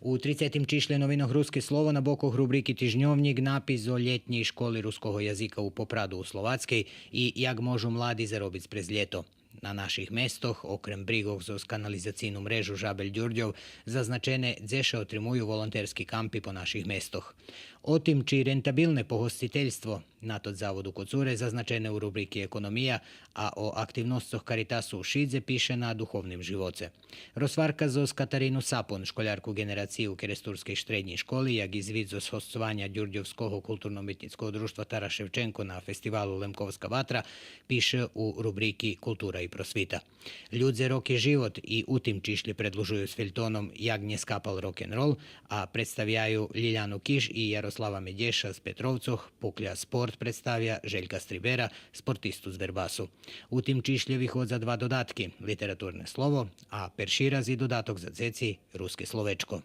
У 30-тім числі новинах «Руське слово» на боках рубрики «Тижньовник» напис о літній школі руського язика у Попраду у Словацькій і як можу младі заробити през літо. Na naših mestoh, okrem brigov za kanalizacijnu mrežu Žabelj-Đurđov, zaznačene dzeše otrimuju volonterski kampi po naših mestoh. Otim, či rentabilne pohostiteljstvo na tot zavodu Kocure zaznačene u rubriki Ekonomija, a o aktivnostoh Caritasu u Šidze piše na duhovnim živoce. Rozvarka zos Katarinu Sapon, školjarku generaciju Keresturskej štrednji školi, jak izvid zos hostovanja Đurđovskoho kulturno-mitnickog društva Tara Ševčenko na festivalu Lemkovska vatra, piše u rubriki Kultura i prosvita. Ljudze rok je život i u tim čišlji predlužuju s feljtonom Jak nje skapal rock'n'roll, a predstavljaju Ljiljanu Kiš i Jaroslava Medješa s Petrovcoh, Puklja Sport predstavlja Željka Stribera, sportistu z Verbasu. U tim čišlje vychod za dva dodatki, literaturne slovo, a perširaz i dodatok za ceci Ruske slovečko.